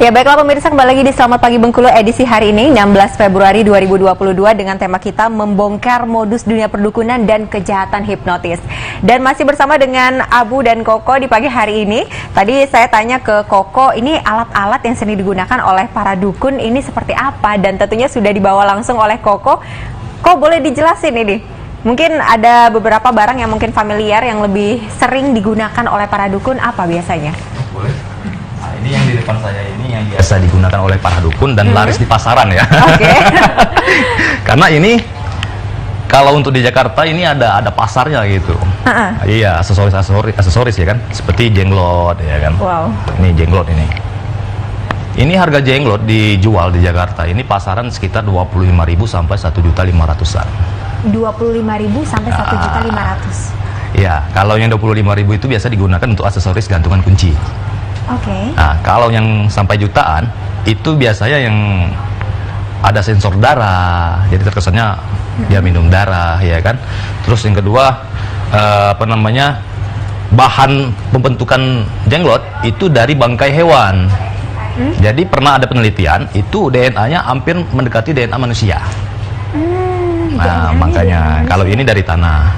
Ya baiklah pemirsa, kembali lagi di Selamat Pagi Bengkulu edisi hari ini 16 Februari 2022 dengan tema kita membongkar modus dunia perdukunan dan kejahatan hipnotis. Dan masih bersama dengan Abu dan Koko di pagi hari ini. Tadi saya tanya ke Koko, ini alat-alat yang sering digunakan oleh para dukun ini seperti apa? Dan tentunya sudah dibawa langsung oleh Koko. Kok boleh dijelasin ini? Mungkin ada beberapa barang yang mungkin familiar yang lebih sering digunakan oleh para dukun, apa biasanya? Boleh. Ini yang di depan saya ini yang biasa digunakan oleh para dukun dan laris di pasaran ya. Oke. Karena ini kalau untuk di Jakarta ini ada pasarnya gitu. Iya, aksesoris ya kan, seperti jenglot ya kan. Wow. Ini jenglot ini. Ini harga jenglot dijual di Jakarta ini pasaran sekitar 25.000 sampai 1.500.000-an. 25.000 sampai 1.500.000. Iya, kalau yang 25.000 itu biasa digunakan untuk aksesoris gantungan kunci. Oke. Nah, kalau yang sampai jutaan itu biasanya yang ada sensor darah, jadi terkesannya dia minum darah, ya kan. Terus yang kedua bahan pembentukan jenglot itu dari bangkai hewan. Jadi pernah ada penelitian itu DNA-nya hampir mendekati DNA manusia. Nah, makanya kalau ini dari tanah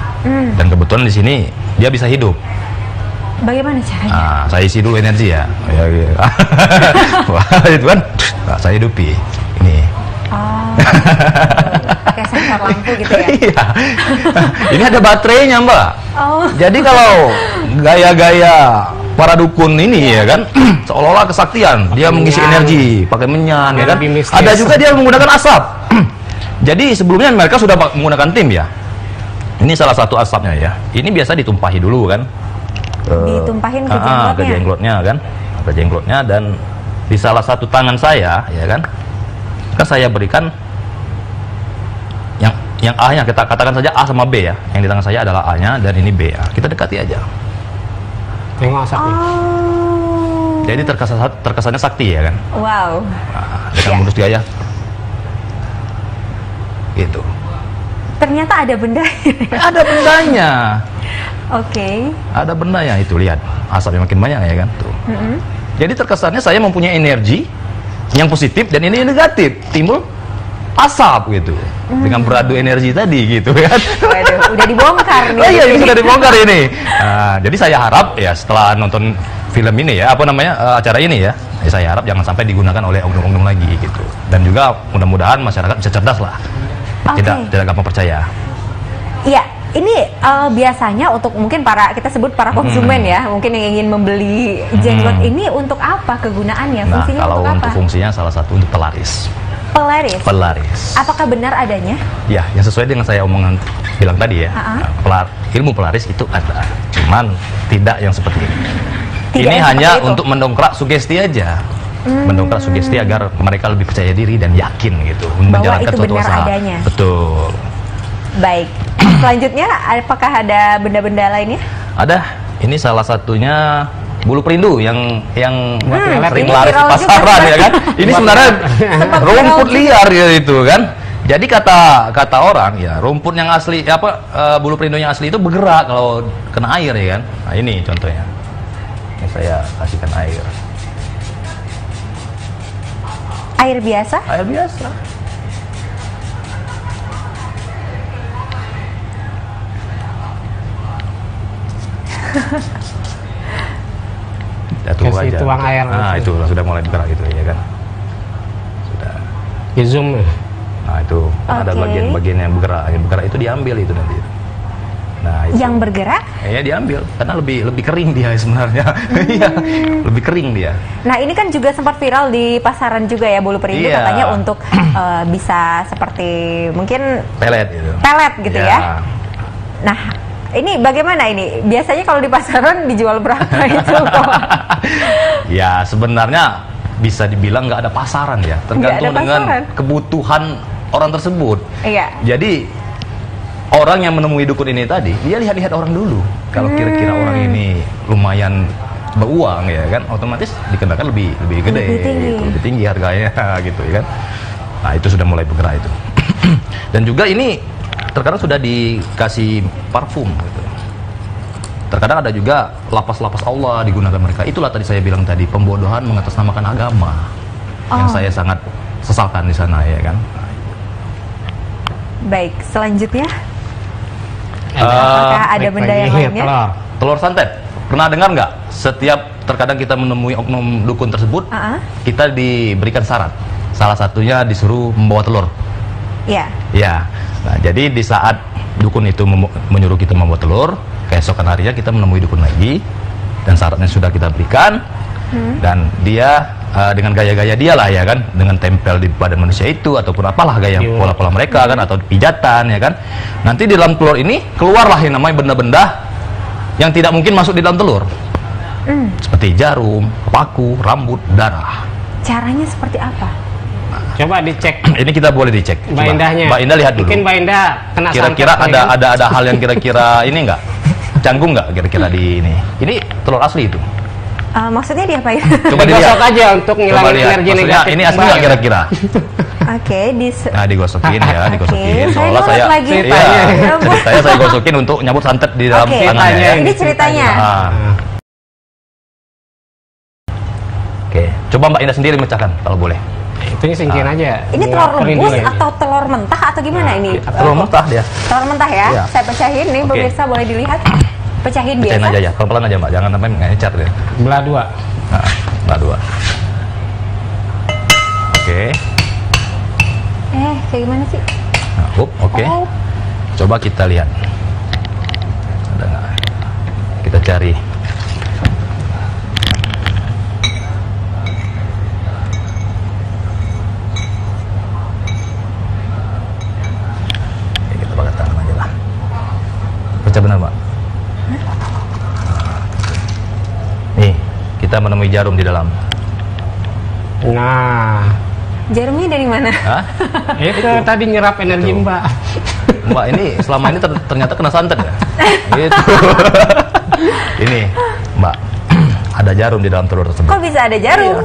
dan kebetulan di sini dia bisa hidup. Bagaimana caranya? Nah, saya isi dulu energi ya. Wah, itu kan. Nah, saya hidupi. Ini. Oh. Kayak sensor lampu gitu ya? Iya. Ini ada baterainya, Mbak. Oh. Jadi kalau gaya-gaya para dukun ini ya kan, seolah-olah kesaktian. Dia mengisi energi, pakai menyan, ya kan. Ada juga dia menggunakan asap. Jadi sebelumnya mereka sudah menggunakan tim ya. Ini salah satu asapnya ya. Ini biasa ditumpahi dulu kan. Ditumpahin ke jenglotnya kan, ke jenglotnya, dan di salah satu tangan saya ya kan saya berikan yang A nya, kita katakan saja A sama B ya, yang di tangan saya adalah A nya dan ini B ya, kita dekati aja. Tengok asapnya. Jadi terkesannya sakti ya kan. Wow. Nah, dengan modus gaya gitu. Ternyata ada benda. Ada bendanya. Oke. Ada bendanya, itu lihat asapnya makin banyak ya kan tuh. Jadi terkesannya saya mempunyai energi yang positif dan ini negatif, timbul asap gitu. Dengan beradu energi tadi gitu kan. Waduh, udah dibongkar nih. Oh iya, ini sudah dibongkar ini. Nah, jadi saya harap ya setelah nonton film ini ya, acara ini ya, saya harap jangan sampai digunakan oleh oknum-oknum lagi gitu. Dan juga mudah-mudahan masyarakat bisa cerdas lah. Tidak gampang percaya. Iya. Ini biasanya untuk mungkin kita sebut para konsumen ya, mungkin yang ingin membeli jenglot ini untuk apa kegunaannya? Fungsinya kalau untuk untuk apa? fungsinya salah satu untuk pelaris. Pelaris? Pelaris. Apakah benar adanya? Ya, yang sesuai dengan saya bilang tadi ya. Ilmu pelaris itu ada, cuman tidak yang seperti ini. Ini hanya untuk mendongkrak sugesti aja. Mendongkrak sugesti agar mereka lebih percaya diri dan yakin gitu bahwa itu benar adanya. Betul. Baik. Selanjutnya, apakah ada benda-benda lainnya? Ada. Ini salah satunya bulu perindu yang sering laris di pasaran ya kan. Ini sebenarnya rumput liar ya itu kan. Jadi kata orang ya, rumput yang asli bulu perindu yang asli itu bergerak kalau kena air ya kan. Nah, ini contohnya. Ini saya kasihkan air. Air biasa? Air biasa. Kasih tuang air. Nah, itu sudah mulai bergerak gitu ya kan. Sudah. Di zoom. Nah, itu ada bagian-bagian yang bergerak itu diambil itu nanti. Nah, itu. Yang bergerak? Ya diambil karena lebih kering dia sebenarnya. Iya, lebih kering dia. Nah, ini kan juga sempat viral di pasaran juga ya bulu perindu, katanya untuk bisa seperti mungkin pelet gitu. Pelet gitu ya. Nah, ini bagaimana ini? Biasanya kalau di pasaran dijual berapa itu? Ya sebenarnya bisa dibilang nggak ada pasaran ya, tergantung dengan kebutuhan orang tersebut. Iya. Jadi orang yang menemui dukun ini tadi, dia lihat-lihat orang dulu. Kalau kira-kira orang ini lumayan beruang ya kan, otomatis dikenakan lebih gede, lebih tinggi harganya gitu ya kan. Nah, itu sudah mulai bergerak itu. Dan juga ini terkadang sudah dikasih parfum gitu. terkadang ada juga lapas-lapas Allah digunakan mereka. Itulah tadi saya bilang tadi, pembodohan mengatasnamakan agama. Yang saya sangat sesalkan di sana, ya kan. Baik, selanjutnya apakah ada benda yang lainnya? Telur santet. Pernah dengar nggak? Setiap terkadang kita menemui oknum dukun tersebut, kita diberikan syarat. Salah satunya disuruh membawa telur. Iya. Ya. Nah, jadi di saat dukun itu menyuruh kita membawa telur, keesokan harinya kita menemui dukun lagi, dan syaratnya sudah kita berikan, dan dia dengan gaya-gaya dia lah, ya kan, dengan tempel di badan manusia itu ataupun apalah gaya pola-pola mereka kan, atau pijatan, ya kan. Nanti di dalam telur ini keluarlah yang namanya benda-benda yang tidak mungkin masuk di dalam telur, seperti jarum, paku, rambut, darah. Caranya seperti apa? Coba dicek. Ini kita boleh dicek. Mbak Indahnya. Mbak Indah lihat dulu. Mungkin Mbak Indah kena kira-kira santet, ada hal yang kira-kira ini enggak? Canggung nggak kira-kira di ini? Ini telur asli itu. Maksudnya diapain? Coba dilihat aja untuk ngilangin energi negatif. Ini asli nggak kira-kira? Oke, nah digosokin ya, digosokin. Soalnya saya ceritanya saya gosokin untuk nyabut santet di dalam tangannya. Ini ceritanya. Oke, coba Mbak Indah sendiri mecahkan kalau boleh. Itu singkirin aja. Ini telur rebus atau telur mentah atau gimana ini? Telur mentah dia. Telur mentah ya? Iya. Saya pecahin nih, pemirsa boleh dilihat. Pecahin biasa. Pecahin aja ya, pelan-pelan aja Mbak, jangan sampai ngecat ya. Belah dua. Nah, belah dua. Oke. Kayak gimana sih? Nah, oke. Coba kita lihat. Ada nggak? Kita cari. Kita pakai tangan aja lah. Pecah benar, Mbak. Nih, kita menemui jarum di dalam. Nah, jarumnya dari mana? Hah? Itu tadi nyerap energi itu. Mbak. Mbak ini selama ini ternyata kena santet ya? Gitu. Ini Mbak, ada jarum di dalam telur tersebut. Kok bisa ada jarum?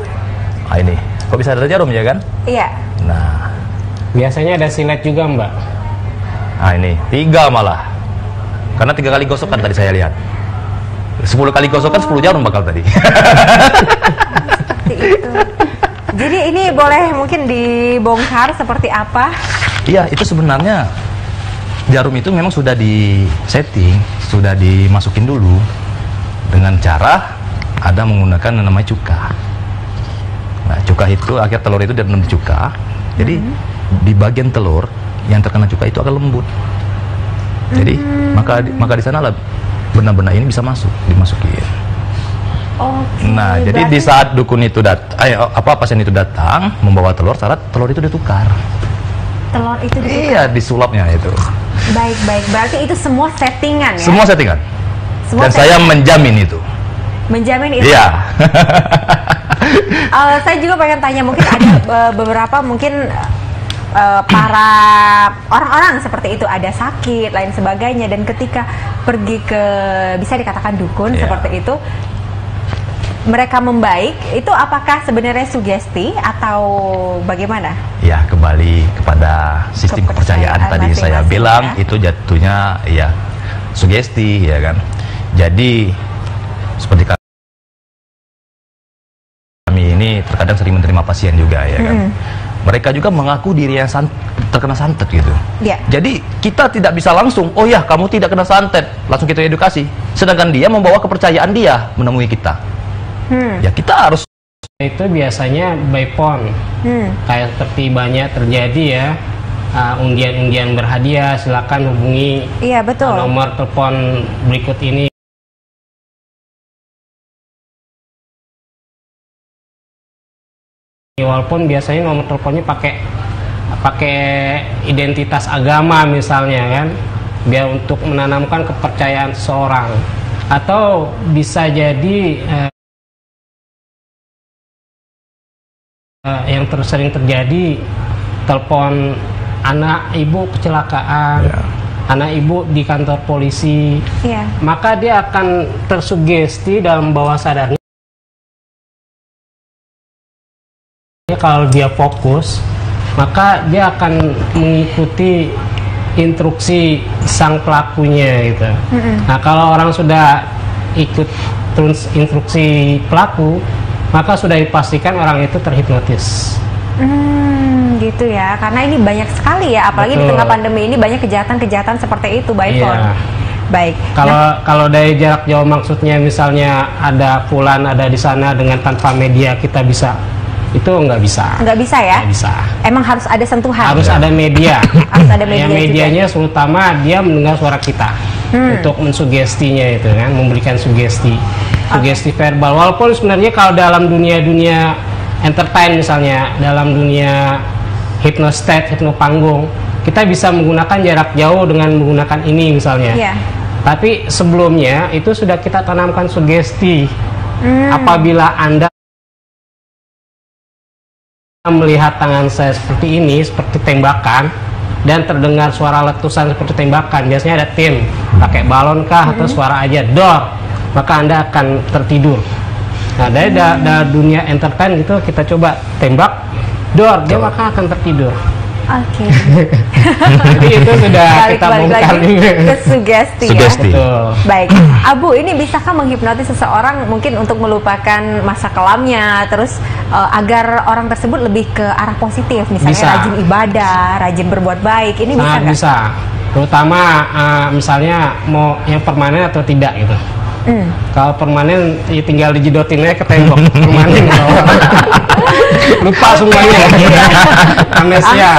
Ah, ini, kok bisa ada jarum ya kan? Iya. Nah, biasanya ada silet juga Mbak. Ah ini 3 malah, karena 3 kali gosokan tadi saya lihat. 10 kali gosokan 10 jarum bakal tadi. Seperti itu. Jadi ini boleh mungkin dibongkar seperti apa? Iya, itu sebenarnya jarum itu memang sudah di setting, sudah dimasukin dulu dengan cara ada menggunakan yang namanya cuka. Nah, cuka itu akhir telur itu direndam di cuka. Jadi di bagian telur yang terkena cuka itu akan lembut. Jadi maka di sana lah benda-benda ini bisa dimasukin. Nah, jadi di saat dukun itu pasien itu datang membawa telur, syarat telur itu ditukar. Telur itu ditukar? Iya, disulapnya itu. Baik. Berarti itu semua settingan ya? Semua settingan. Dan saya menjamin itu. Menjamin itu? Iya. Saya juga pengen tanya, mungkin ada beberapa mungkin para orang-orang seperti itu ada sakit lain sebagainya, dan ketika pergi ke bisa dikatakan dukun seperti itu, mereka membaik, itu apakah sebenarnya sugesti atau bagaimana? Ya, kembali kepada sistem kepercayaan tadi saya bilang ya. Itu jatuhnya ya sugesti, ya kan. Jadi seperti kami ini terkadang sering menerima pasien juga, ya kan. Mereka juga mengaku dirinya terkena santet gitu. Ya. Jadi kita tidak bisa langsung, oh ya kamu tidak kena santet, langsung kita edukasi. Sedangkan dia membawa kepercayaan dia menemui kita. Ya kita harus. Itu biasanya by phone, kayak seperti banyak terjadi ya, undian-undian berhadiah, silakan hubungi nomor telepon berikut ini. Walaupun biasanya nomor teleponnya pakai identitas agama misalnya kan, biar untuk menanamkan kepercayaan seseorang, atau bisa jadi yang sering terjadi, telepon anak ibu kecelakaan, anak ibu di kantor polisi, maka dia akan tersugesti dalam bawah sadarnya. Kalau dia fokus, maka dia akan mengikuti instruksi sang pelakunya gitu. Nah, kalau orang sudah ikut instruksi pelaku, maka sudah dipastikan orang itu terhipnotis. Gitu ya, karena ini banyak sekali ya, apalagi di tengah pandemi ini banyak kejahatan-kejahatan seperti itu, Baik. Baik. Kalau dari jarak jauh maksudnya misalnya ada fulan ada di sana dengan tanpa media kita bisa, itu nggak bisa. Nggak bisa ya? Nggak bisa. Emang harus ada sentuhan. Harus ada media. Harus ada media. Ya, medianya terutama dia mendengar suara kita untuk mensugestinya itu kan, memberikan sugesti verbal. Walaupun sebenarnya kalau dalam dunia entertain misalnya, dalam dunia hypnostate, hipnopanggung, kita bisa menggunakan jarak jauh dengan menggunakan ini misalnya. Tapi sebelumnya itu sudah kita tanamkan sugesti. Apabila Anda melihat tangan saya seperti ini, seperti tembakan, dan terdengar suara letusan seperti tembakan, biasanya ada tim pakai balon kah atau suara aja dor, maka Anda akan tertidur. Nah, dari dunia entertain gitu kita coba tembak dor, dia maka akan tertidur. Oke. Jadi itu sudah kita bongkar ke sugesti. Ya. Baik, Abu, ini bisakah menghipnotis seseorang mungkin untuk melupakan masa kelamnya, terus agar orang tersebut lebih ke arah positif, misalnya rajin ibadah, rajin berbuat baik, ini bisa nggak? Bisa, terutama misalnya mau yang permanen atau tidak gitu. Kalau permanen ya tinggal dijedotinnya ke tembok permanen. Lupa semuanya. Amnesia.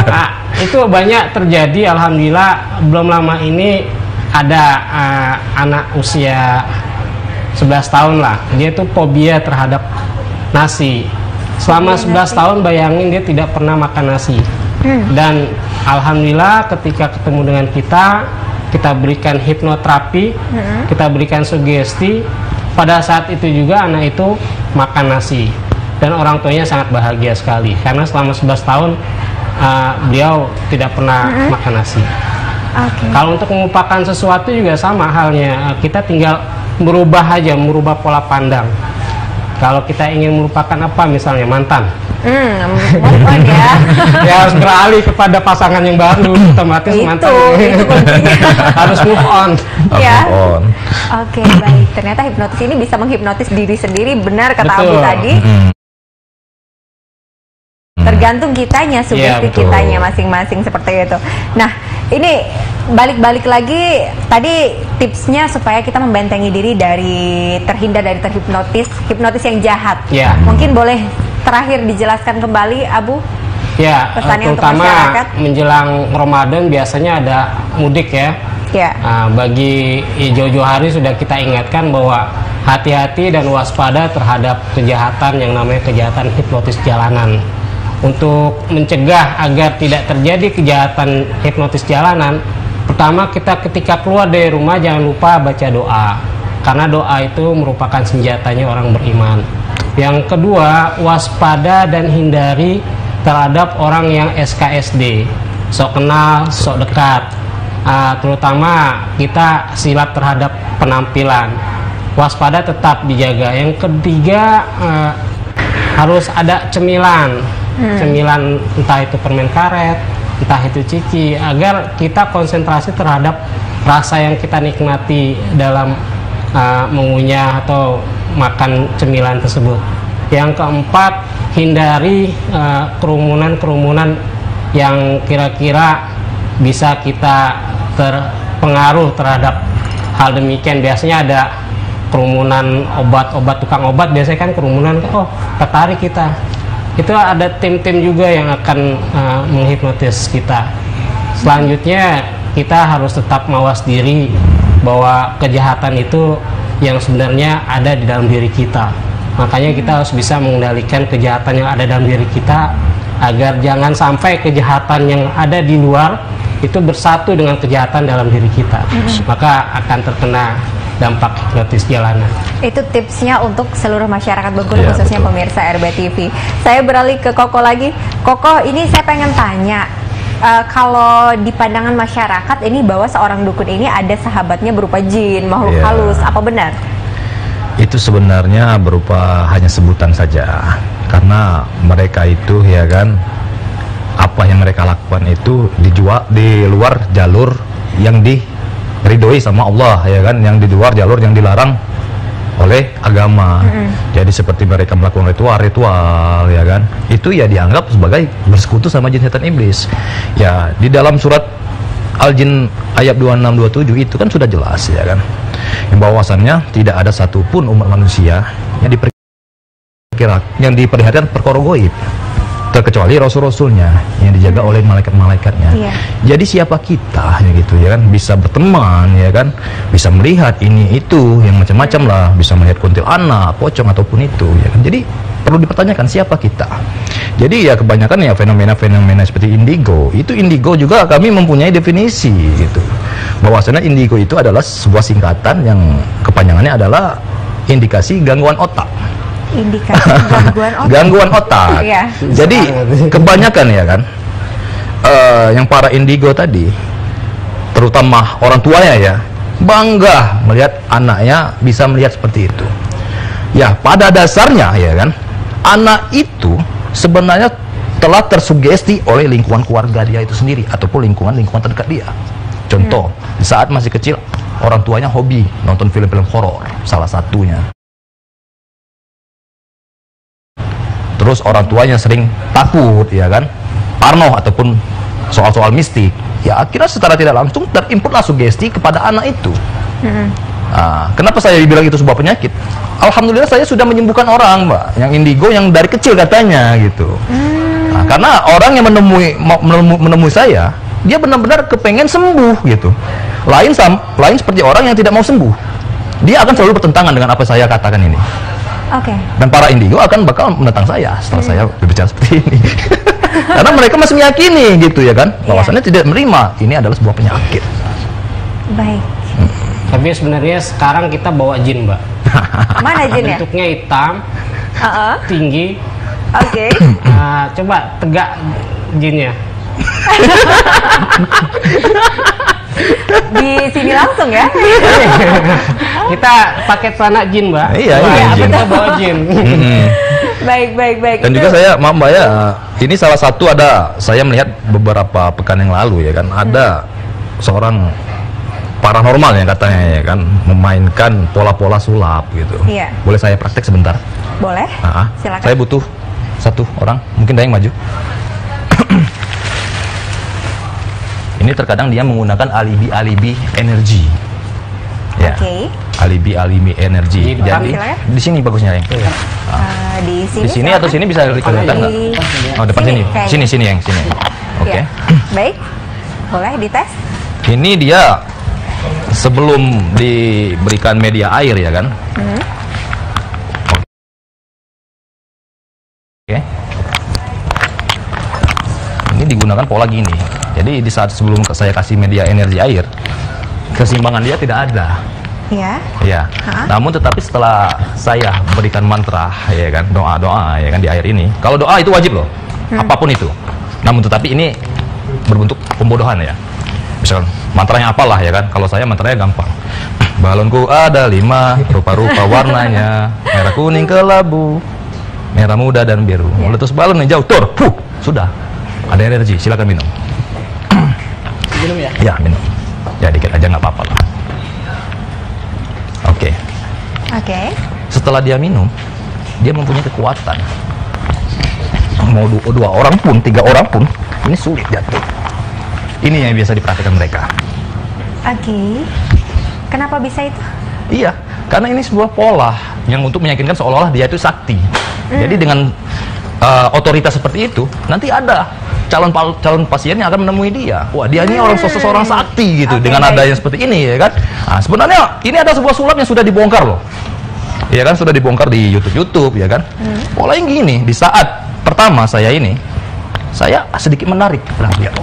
Nah, itu banyak terjadi. Alhamdulillah belum lama ini ada anak usia 11 tahun lah, dia itu fobia terhadap nasi. Selama 11 tahun bayangin dia tidak pernah makan nasi. Dan alhamdulillah ketika ketemu dengan kita berikan hipnoterapi, kita berikan sugesti, pada saat itu juga anak itu makan nasi. Dan orang tuanya sangat bahagia sekali karena selama 11 tahun beliau tidak pernah makan nasi. Kalau untuk melupakan sesuatu juga sama halnya, kita tinggal merubah pola pandang. Kalau kita ingin melupakan apa, misalnya mantan, ya harus beralih kepada pasangan yang baru, otomatis mantan itu harus move on. Oke, baik. Ternyata hipnotis ini bisa menghipnotis diri sendiri, benar kata Abu tadi. Tergantung kitanya, sugesti kitanya masing-masing seperti itu. Nah, ini balik-balik lagi tadi tipsnya supaya kita membentengi diri terhindar dari hipnotis yang jahat. Mungkin boleh terakhir dijelaskan kembali, Abu? Terutama menjelang Ramadan biasanya ada mudik ya. Bagi jauh-jauh hari sudah kita ingatkan bahwa hati-hati dan waspada terhadap kejahatan yang namanya kejahatan hipnotis jalanan. Untuk mencegah agar tidak terjadi kejahatan hipnotis jalanan, pertama kita ketika keluar dari rumah jangan lupa baca doa, karena doa itu merupakan senjatanya orang beriman. Yang kedua, waspada dan hindari terhadap orang yang SKSD, sok kenal, sok dekat. Terutama kita silap terhadap penampilan, waspada tetap dijaga. Yang ketiga, harus ada cemilan, entah itu permen karet, entah itu ciki, agar kita konsentrasi terhadap rasa yang kita nikmati dalam mengunyah atau makan cemilan tersebut. Yang keempat, hindari kerumunan-kerumunan yang kira-kira bisa kita terpengaruh terhadap hal demikian. Biasanya ada kerumunan obat-obat, tukang obat biasanya kan kerumunan, tertarik kita. Itu ada tim-tim juga yang akan menghipnotis kita. Selanjutnya kita harus tetap mawas diri bahwa kejahatan itu yang sebenarnya ada di dalam diri kita. Makanya kita harus bisa mengendalikan kejahatan yang ada dalam diri kita agar jangan sampai kejahatan yang ada di luar itu bersatu dengan kejahatan dalam diri kita. Maka akan terkena dampak hipnotis jalanan. Itu tipsnya untuk seluruh masyarakat Bengkulu, khususnya pemirsa RBTV. Saya beralih ke Koko lagi. Koko, ini saya pengen tanya, kalau di pandangan masyarakat ini bahwa seorang dukun ini ada sahabatnya berupa jin, makhluk halus, apa benar? Itu sebenarnya berupa hanya sebutan saja, karena mereka itu ya kan, apa yang mereka lakukan itu dijual di luar jalur yang ridhoi sama Allah, ya kan, yang di luar jalur yang dilarang oleh agama. Jadi seperti mereka melakukan ritual, ya kan, itu ya dianggap sebagai bersekutu sama jin setan iblis. Ya di dalam surat Al-Jin ayat 26-27 itu kan sudah jelas, ya kan, bahwasannya tidak ada satupun umat manusia yang diperhatikan perkara gaib, terkecuali rasul-rasulnya yang dijaga oleh malaikat-malaikatnya. Jadi siapa kita, ya gitu, ya kan, bisa berteman, ya kan, bisa melihat ini itu yang macam-macam lah, bisa melihat kuntilanak, pocong ataupun itu, ya kan. Jadi perlu dipertanyakan siapa kita. Jadi ya kebanyakan ya fenomena-fenomena seperti indigo, itu indigo juga kami mempunyai definisi gitu, bahwasanya indigo itu adalah sebuah singkatan yang kepanjangannya adalah indikasi gangguan otak. Indikasi gangguan otak. Gangguan otak. Jadi kebanyakan, ya kan, yang para indigo tadi, terutama orang tuanya, ya, bangga melihat anaknya bisa melihat seperti itu. Ya pada dasarnya, ya kan, anak itu sebenarnya telah tersugesti oleh lingkungan keluarga dia itu sendiri ataupun lingkungan terdekat dia. Contoh, saat masih kecil orang tuanya hobi nonton film-film horor, salah satunya. Terus orang tuanya sering takut, ya kan, parno ataupun soal-soal mistik. Ya akhirnya secara tidak langsung terinputlah sugesti kepada anak itu. Nah, kenapa saya bilang itu sebuah penyakit? Alhamdulillah saya sudah menyembuhkan orang, Mbak, yang indigo yang dari kecil katanya gitu. Nah, karena orang yang menemui saya, dia benar-benar kepengen sembuh gitu. Lain seperti orang yang tidak mau sembuh. Dia akan selalu bertentangan dengan apa saya katakan ini. Dan para indigo akan bakal menentang saya setelah saya berbicara seperti ini. Karena mereka masih meyakini gitu, ya kan, bahwasannya tidak menerima ini adalah sebuah penyakit. Baik. Tapi sebenarnya sekarang kita bawa jin, Mbak. Mana jinnya? Bentuknya hitam, tinggi. Coba tegak jinnya. Di sini langsung ya. Kita pakai celana jin, Mbak. Iya, kita bawa jin. Baik. Dan juga saya, maaf Mbak ya, ini salah satu saya melihat beberapa pekan yang lalu, ya kan, ada seorang paranormal yang katanya, ya kan, memainkan pola-pola sulap gitu. Boleh saya praktek sebentar? Boleh. Silakan. Saya butuh satu orang, mungkin ada yang maju. Ini terkadang dia menggunakan alibi energi. Ya. Alibi energi. Jadi di sini bagusnya, yang. Di sini atau sini bisa kelihatan nggak? Oh, depan sini. Sini yang sini. Oke. Baik. Boleh dites. Ini dia sebelum diberikan media air, ya kan? Oke. Ini digunakan pola gini. Jadi di saat sebelum saya kasih media energi air, keseimbangan dia tidak ada. Ya. Namun tetapi setelah saya berikan mantra, ya kan, doa, ya kan, di air ini. Kalau doa itu wajib loh, apapun itu. Namun tetapi ini berbentuk pembodohan, ya. Misalkan mantranya apalah, ya kan. Kalau saya mantranya gampang. Balonku ada 5 rupa-rupa warnanya, merah, kuning, kelabu, merah muda dan biru. Meletus balonnya jauh, tur, sudah. Ada energi, silakan minum. Minum ya? Ya, minum. Ya dikit aja, nggak apa-apa lah. Oke. Setelah dia minum, dia mempunyai kekuatan. Mau 2 orang pun, 3 orang pun, ini sulit jatuh. Ini yang biasa diperhatikan mereka. Kenapa bisa itu? Iya, karena ini sebuah pola yang untuk meyakinkan seolah-olah dia itu sakti. Jadi dengan otoritas seperti itu, nanti ada calon pasiennya akan menemui dia. Wah, dia ini seorang sakti gitu. Dengan adanya seperti ini, ya kan. Nah, sebenarnya ini ada sebuah sulap yang sudah dibongkar loh. Ya kan, sudah dibongkar di YouTube, ya kan. Polanya gini, di saat pertama saya sedikit menarik beliau.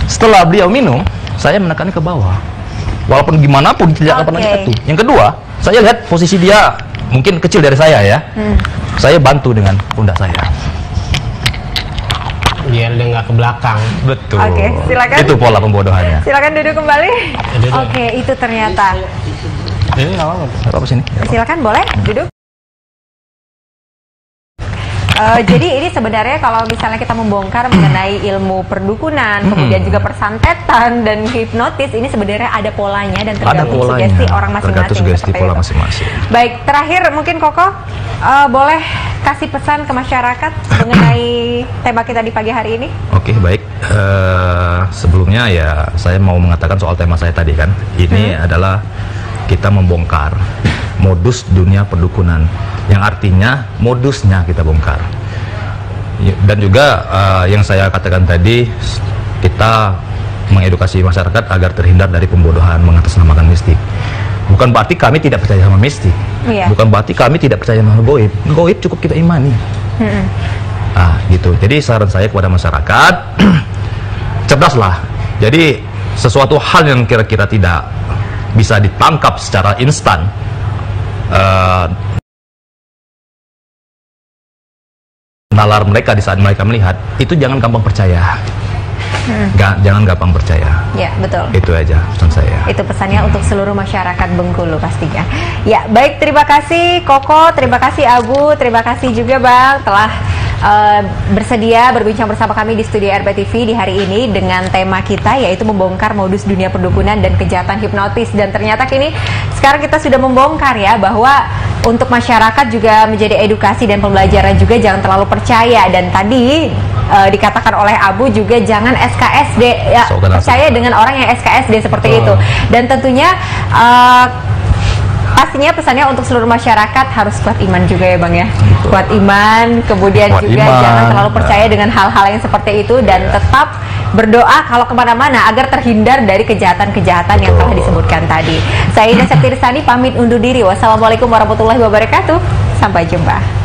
Setelah beliau minum, saya menekannya ke bawah. Walaupun gimana pun tidak pernah jatuh. Yang kedua, saya lihat posisi dia mungkin kecil dari saya, ya. Saya bantu dengan pundak saya. Biar dia nggak ke belakang. Betul. Silakan. Itu pola pembodohannya. Silakan duduk kembali. Itu ternyata. Ini apa sini? Silakan, boleh duduk. Jadi ini sebenarnya kalau misalnya kita membongkar mengenai ilmu perdukunan, kemudian juga persantetan dan hipnotis, ini sebenarnya ada polanya dan tergantung sugesti orang masing-masing. Baik, terakhir mungkin Koko boleh kasih pesan ke masyarakat mengenai tema kita di pagi hari ini? Oke, baik. Sebelumnya ya saya mau mengatakan soal tema saya tadi kan. Ini adalah kita membongkar modus dunia perdukunan, yang artinya modusnya kita bongkar. Dan juga yang saya katakan tadi, kita mengedukasi masyarakat agar terhindar dari pembodohan mengatasnamakan mistik. Bukan berarti kami tidak percaya sama mistik, bukan berarti kami tidak percaya sama goib. Goib cukup kita imani. Gitu. Jadi saran saya kepada masyarakat, cerdaslah. Jadi sesuatu hal yang kira-kira tidak bisa ditangkap secara instan, nalar mereka di saat mereka melihat, itu jangan gampang percaya. Jangan gampang percaya. Ya, betul. Itu aja pesan saya. Itu pesannya untuk seluruh masyarakat Bengkulu pastinya. Ya, baik, terima kasih Koko, terima kasih Abu, terima kasih juga Bang telah bersedia berbincang bersama kami di studio RPTV di hari ini dengan tema kita yaitu membongkar modus dunia perdukunan dan kejahatan hipnotis. Dan ternyata kini sekarang kita sudah membongkar ya bahwa untuk masyarakat juga menjadi edukasi dan pembelajaran juga, jangan terlalu percaya. Dan tadi dikatakan oleh Abu juga jangan SKSD ya, percaya dengan orang yang SKSD seperti itu. Dan tentunya pastinya pesannya untuk seluruh masyarakat harus kuat iman juga ya Bang ya. Kuat iman, kemudian juga jangan terlalu percaya dengan hal-hal yang seperti itu, dan tetap berdoa kalau kemana-mana agar terhindar dari kejahatan-kejahatan yang telah disebutkan tadi. Saya Ida Septirsani pamit undur diri. Wassalamualaikum warahmatullahi wabarakatuh. Sampai jumpa.